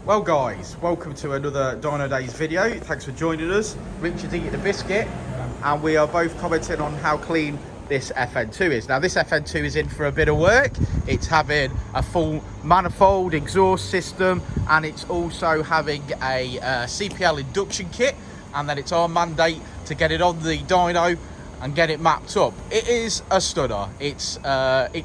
Well guys, welcome to another Dynodaze video. Thanks for joining us. Richard's eating a biscuit and we are both commenting on how clean this FN2 is. Now this FN2 is in for a bit of work. It's having a full manifold exhaust system and it's also having a CPL induction kit, and then it's our mandate to get it on the dyno and get it mapped up. It is a stunner. It's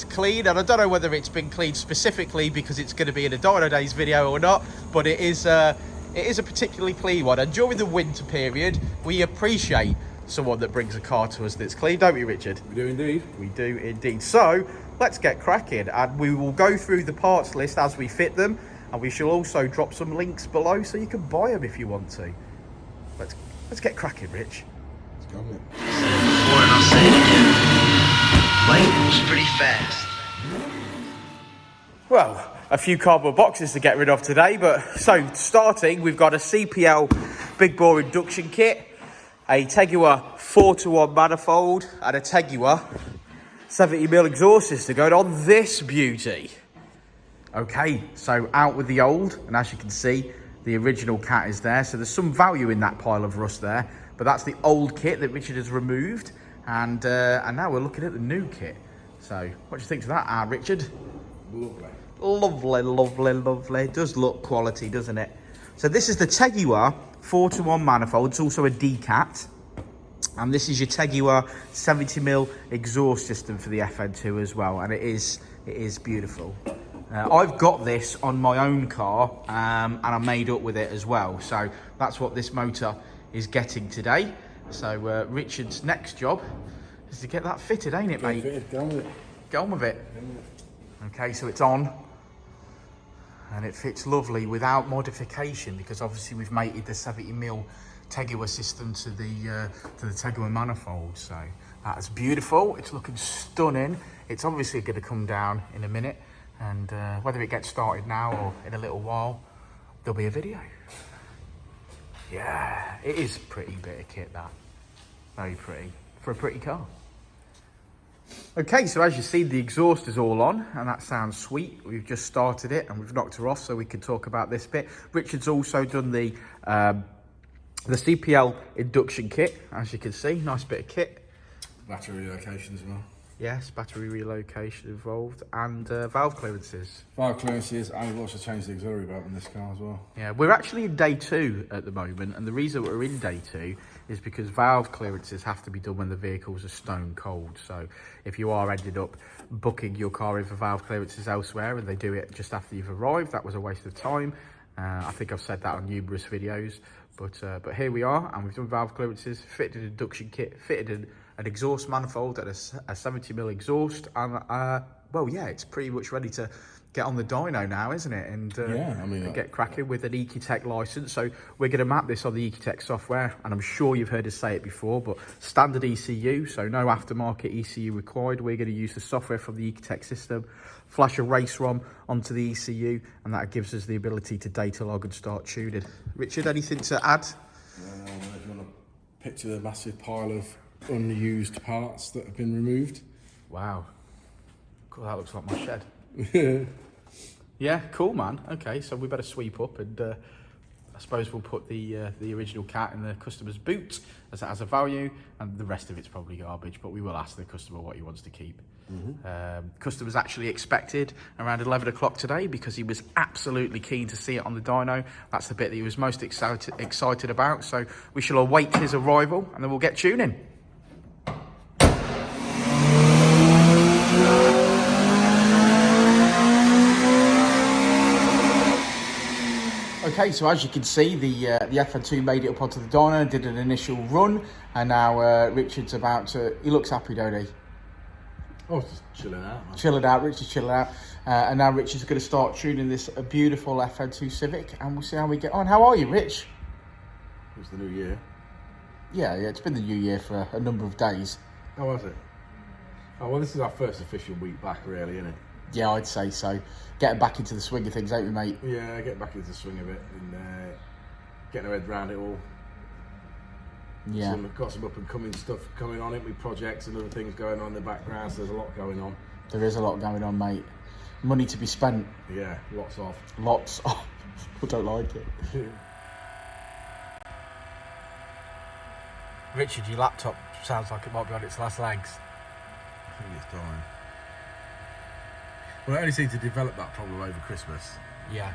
clean, and I don't know whether it's been cleaned specifically because it's going to be in a Dynodaze video or not, but it is a particularly clean one. And during the winter period, we appreciate someone that brings a car to us that's clean, don't we, Richard? We do indeed. We do indeed. So let's get cracking, and we will go through the parts list as we fit them, and we shall also drop some links below so you can buy them if you want to. Let's get cracking, Rich. Let's go, mate. Before, and I'll say it again. Life moves pretty fast. Well, a few cardboard boxes to get rid of today, but so starting, we've got a CPL Big Bore induction kit, a Tegiwa 4:1 manifold, and a Tegiwa 70mm exhaust system going on this beauty. Okay, so out with the old, and as you can see, the original cat is there, so there's some value in that pile of rust there, but that's the old kit that Richard has removed, and now we're looking at the new kit. So what do you think of that, Richard? Lovely. Lovely, lovely, lovely. It does look quality, doesn't it? So this is the Tegiwa 4:1 manifold. It's also a decat, and this is your Tegiwa 70mm exhaust system for the FN2 as well, and it is beautiful. I've got this on my own car, and I made up with it as well. So that's what this motor is getting today. So Richard's next job is to get that fitted, ain't it, mate? Get on with it. Get on with it. Okay, so it's on, and it fits lovely without modification, because obviously we've mated the 70mm Tegiwa system to the Tegiwa manifold. So that's beautiful. It's looking stunning. It's obviously going to come down in a minute, and whether it gets started now or in a little while, there'll be a video. Yeah, it is a pretty bit of kit, that. Very pretty for a pretty car. Okay, so as you see, the exhaust is all on, and that sounds sweet. We've just started it and we've knocked her off, so we can talk about this bit. Richard's also done the CPL induction kit, as you can see. Nice bit of kit. Battery relocation as well. Yes, battery relocation involved, and valve clearances. Valve clearances, and we've also changed the auxiliary belt in this car as well. Yeah, we're actually in day 2 at the moment, and the reason we're in day 2 is because valve clearances have to be done when the vehicles are stone cold. So if you are ended up booking your car in for valve clearances elsewhere and they do it just after you've arrived, that was a waste of time. I think I've said that on numerous videos, but here we are, and we've done valve clearances, fitted an induction kit, fitted an exhaust manifold and a 70mm exhaust, and well, yeah, it's pretty much ready to get on the dyno now, isn't it? And yeah, I mean, and get cracking with an ecutek license. So we're going to map this on the ecutek software, and I'm sure you've heard us say it before, but standard ECU, so no aftermarket ECU required. We're going to use the software from the ecutek system, flash a race ROM onto the ECU, and that gives us the ability to data log and start tuning. Richard, anything to add? If you want to picture the massive pile of unused parts that have been removed. Wow, cool, that looks like my shed. Yeah, cool, man. Okay, so we better sweep up, and I suppose we'll put the original cat in the customer's boot as it has a value, and the rest of it's probably garbage, but we will ask the customer what he wants to keep. Customer's actually expected around 11 o'clock today because he was absolutely keen to see it on the dyno. That's the bit that he was most excited about, so we shall await his arrival and then we'll get tuning. Okay, so as you can see, the FN2 made it up onto the dyno, did an initial run, and now Richard's about to, he looks happy, don't he? Oh, just chilling out, man. Chilling out, Richard's chilling out. And now Richard's going to start tuning this beautiful FN2 Civic, and we'll see how we get on. How are you, Rich? It's the new year. Yeah, it's been the new year for a number of days. How was it? Oh, well, this is our first official week back, really, isn't it? Yeah, I'd say so. Getting back into the swing of things, ain't we, mate? Yeah, get back into the swing of it and getting our head around it all. Yeah. Got some up and coming stuff coming on it with projects and other things going on in the background, so there's a lot going on. There is a lot going on, mate. Money to be spent. Yeah, lots of. Lots of. I don't like it. Richard, your laptop sounds like it might be on its last legs. I think it's dying. Well, it only seemed to develop that problem over Christmas. Yeah.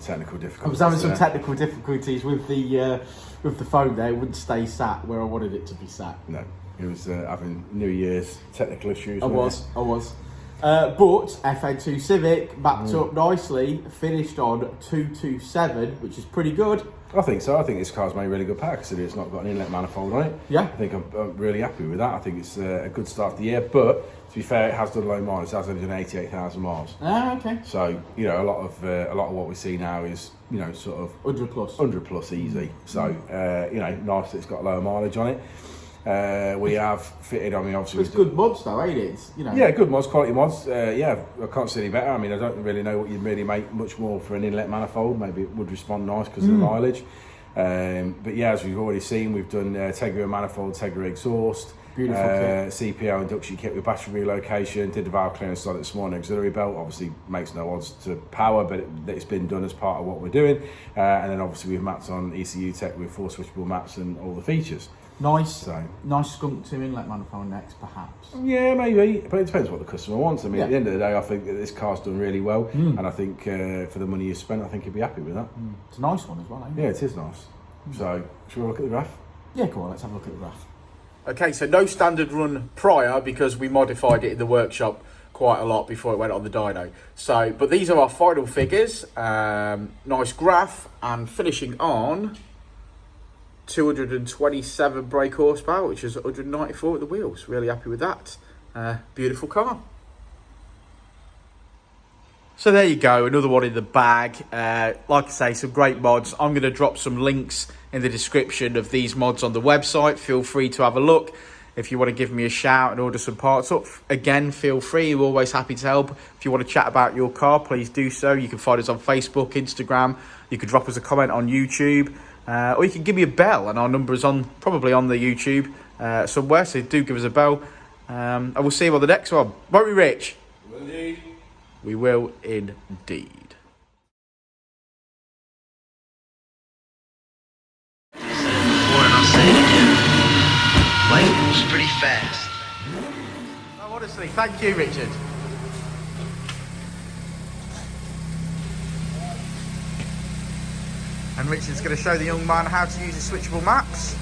Technical difficulties. I was having some technical difficulties with the phone there. It wouldn't stay sat where I wanted it to be sat. No, it was having New Year's technical issues. I was. But FN2 Civic backed up nicely, finished on 227, which is pretty good. I think so. I think this car's made really good power considering it's not got an inlet manifold on it. Yeah. I think I'm really happy with that. I think it's a good start to the year. But to be fair, it has done low mileage. It has only done 88,000 miles. Ah, okay. So you know, a lot of what we see now is sort of 100 plus easy. So nice that it's got lower mileage on it. We have fitted. I mean, obviously, it's good mods though, ain't it? It's, Yeah, good mods, quality mods. I can't see any better. I mean, I don't really know what you'd really make much more for an inlet manifold. Maybe it would respond nice because of the mileage. But yeah, as we've already seen, we've done Tegiwa manifold, Tegiwa exhaust. Beautiful kit. CPL induction kit with battery relocation. Did the valve clearance on it this morning. Auxiliary belt obviously makes no odds to power, but it's been done as part of what we're doing. And then obviously we've mapped on ecutek with 4 switchable maps and all the features. Nice skunk to inlet manifold next, perhaps. Yeah, maybe, but it depends what the customer wants. I mean, at the end of the day, I think that this car's done really well, and I think for the money you spent, I think you'd be happy with that. It's a nice one as well, ain't it? Yeah, it is nice. So, should we look at the graph? Yeah, go on, let's have a look at the graph. Okay, so no standard run prior because we modified it in the workshop quite a lot before it went on the dyno. So, but these are our final figures. Nice graph, and finishing on 227 brake horsepower, which is 194 with the wheels. Really happy with that. Beautiful car. So there you go, another one in the bag. Like I say, some great mods. I'm going to drop some links in the description of these mods on the website. Feel free to have a look. If you want to give me a shout and order some parts up, again, feel free. We're always happy to help. If you want to chat about your car, please do so. You can find us on Facebook, Instagram. You can drop us a comment on YouTube. Or you can give me a bell, and our number is probably on the YouTube somewhere, so do give us a bell. And we'll see you on the next one. Won't we, Rich? Will indeed. We will indeed. Before, and I'll say it again. Life moves pretty fast. No, honestly, thank you, Richard. And Richard's going to show the young man how to use the switchable maps.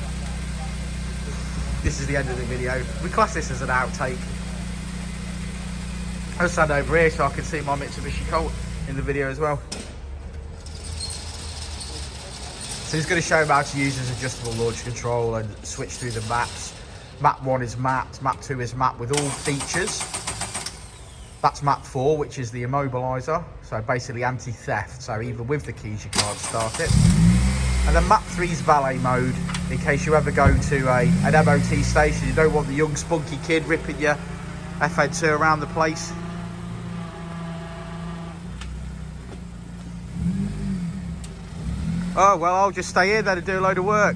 This is the end of the video. We class this as an outtake. I'll stand over here so I can see my Mitsubishi Colt in the video as well. So he's going to show him how to use his adjustable launch control and switch through the maps. Map 1 is mapped, map 2 is mapped with all features. That's map 4, which is the immobiliser, so basically anti-theft, so even with the keys you can't start it. And then map 3 is valet mode, in case you ever go to an MOT station, you don't want the young spunky kid ripping your FN2 around the place. Oh, well, I'll just stay here then and do a load of work.